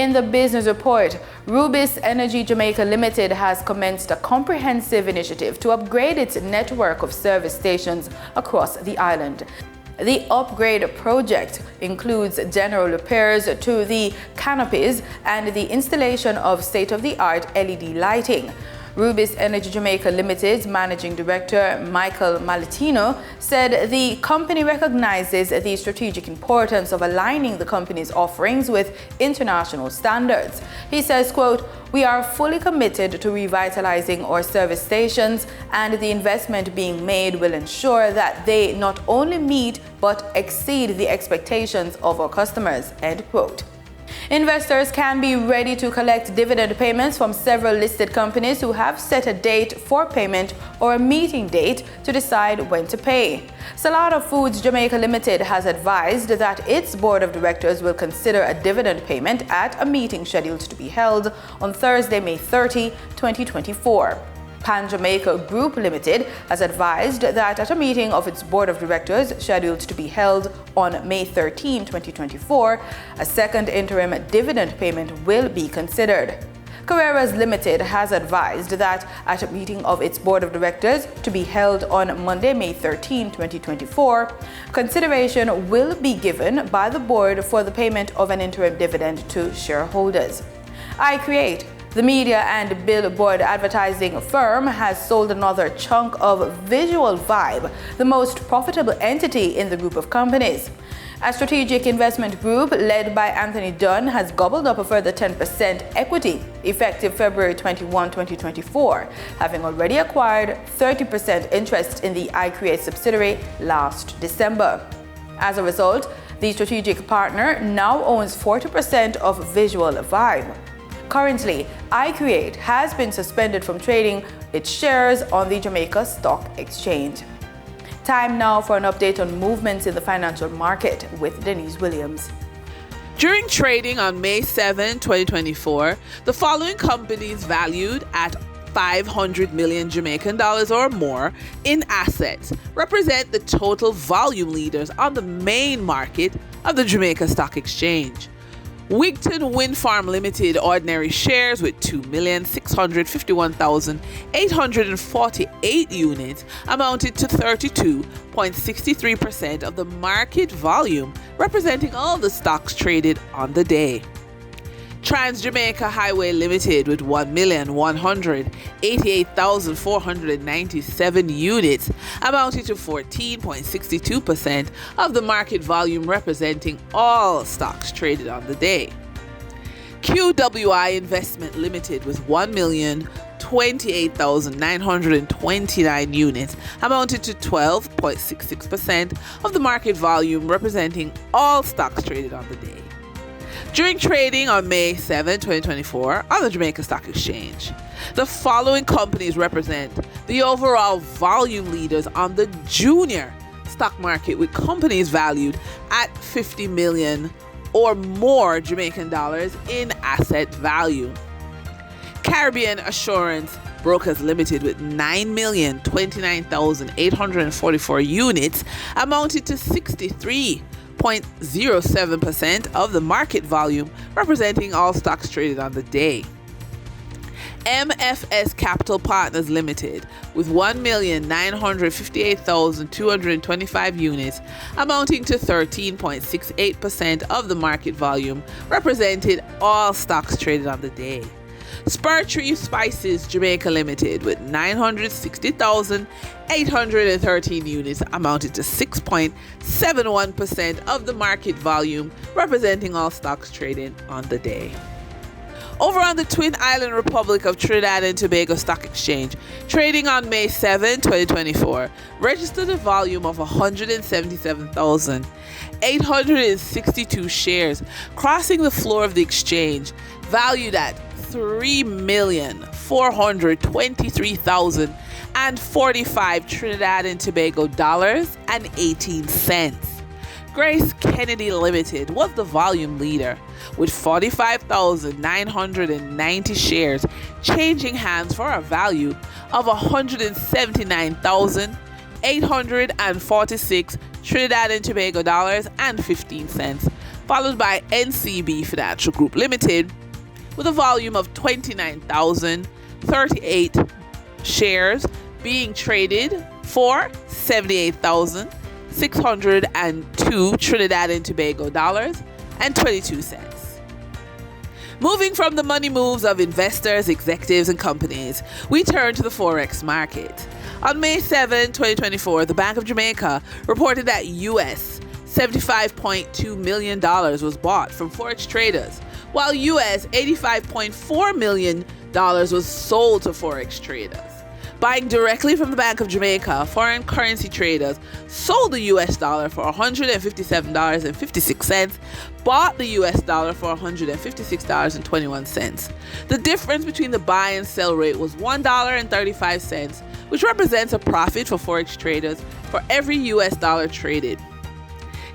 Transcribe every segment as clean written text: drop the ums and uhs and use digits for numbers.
In the business report, Rubis Energy Jamaica Limited has commenced a comprehensive initiative to upgrade its network of service stations across the island. The upgrade project includes general repairs to the canopies and the installation of state-of-the-art LED lighting. Rubis Energy Jamaica Limited's Managing Director Michael Malatino said the company recognizes the strategic importance of aligning the company's offerings with international standards. He says, quote, "We are fully committed to revitalizing our service stations, and the investment being made will ensure that they not only meet but exceed the expectations of our customers," end quote. Investors can be ready to collect dividend payments from several listed companies who have set a date for payment or a meeting date to decide when to pay. Salada Foods Jamaica Limited has advised that its board of directors will consider a dividend payment at a meeting scheduled to be held on Thursday, May 30, 2024. Jamaica Group Limited has advised that at a meeting of its board of directors scheduled to be held on May 13, 2024, a second interim dividend payment will be considered. Carreras Limited has advised that at a meeting of its board of directors to be held on Monday, May 13, 2024, consideration will be given by the board for the payment of an interim dividend to shareholders. iCreate, the media and billboard advertising firm, has sold another chunk of Visual Vibe, the most profitable entity in the group of companies. A strategic investment group led by Anthony Dunn has gobbled up a further 10% equity effective February 21, 2024, having already acquired 30% interest in the iCreate subsidiary last December. As a result, the strategic partner now owns 40% of Visual Vibe. Currently, iCreate has been suspended from trading its shares on the Jamaica Stock Exchange. Time now for an update on movements in the financial market with Denise Williams. During trading on May 7, 2024, the following companies valued at 500 million Jamaican dollars or more in assets represent the total volume leaders on the main market of the Jamaica Stock Exchange. Wigton Wind Farm Limited ordinary shares with 2,651,848 units amounted to 32.63% of the market volume, representing all the stocks traded on the day. Trans-Jamaica Highway Limited with 1,188,497 units amounted to 14.62% of the market volume, representing all stocks traded on the day. QWI Investment Limited with 1,028,929 units amounted to 12.66% of the market volume, representing all stocks traded on the day. During trading on May 7, 2024, on the Jamaica Stock Exchange, the following companies represent the overall volume leaders on the junior stock market, with companies valued at 50 million or more Jamaican dollars in asset value. Caribbean Assurance Brokers Limited with 9,029,844 units amounted to 63.07% of the market volume, representing all stocks traded on the day. MFS Capital Partners Limited with 1,958,225 units amounting to 13.68% of the market volume, represented all stocks traded on the day. Spur Tree Spices Jamaica Limited with 960,813 units amounted to 6.71% of the market volume, representing all stocks traded on the day. Over on the Twin Island Republic of Trinidad and Tobago Stock Exchange, trading on May 7, 2024, registered a volume of 177,862 shares, crossing the floor of the exchange, valued at $3,423,045 Trinidad and Tobago dollars and 18 cents. Grace Kennedy Limited was the volume leader with 45,990 shares changing hands for a value of 179,846 Trinidad and Tobago dollars and 15 cents, followed by NCB Financial Group Limited with a volume of 29,038 shares being traded for 78,602 Trinidad and Tobago dollars and 22 cents. Moving from the money moves of investors, executives, and companies, we turn to the Forex market. On May 7, 2024, the Bank of Jamaica reported that US $75.2 million was bought from Forex traders, while US $85.4 million was sold to Forex traders. Buying directly from the Bank of Jamaica, foreign currency traders sold the US dollar for $157.56, bought the US dollar for $156.21. The difference between the buy and sell rate was $1.35, which represents a profit for Forex traders for every US dollar traded.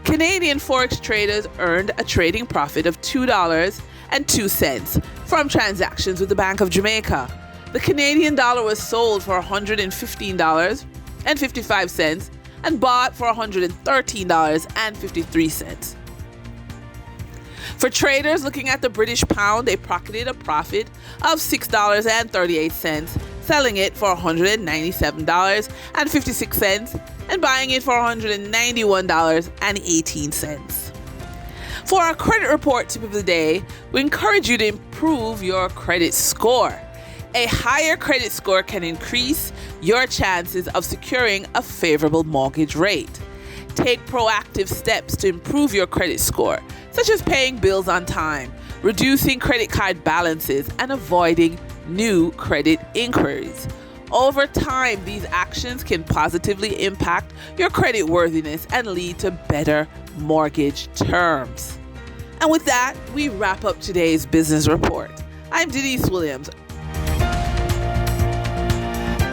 Canadian Forex traders earned a trading profit of $2.02 from transactions with the Bank of Jamaica. The Canadian dollar was sold for $115.55 and bought for $113.53. For traders looking at the British pound, they pocketed a profit of $6.38, selling it for $197.56 and buying it for $191.18. For our credit report tip of the day, we encourage you to improve your credit score. A higher credit score can increase your chances of securing a favorable mortgage rate. Take proactive steps to improve your credit score, such as paying bills on time, reducing credit card balances, and avoiding new credit inquiries. Over time, these actions can positively impact your credit worthiness and lead to better mortgage terms. And with that, we wrap up today's business report. I'm Denise Williams,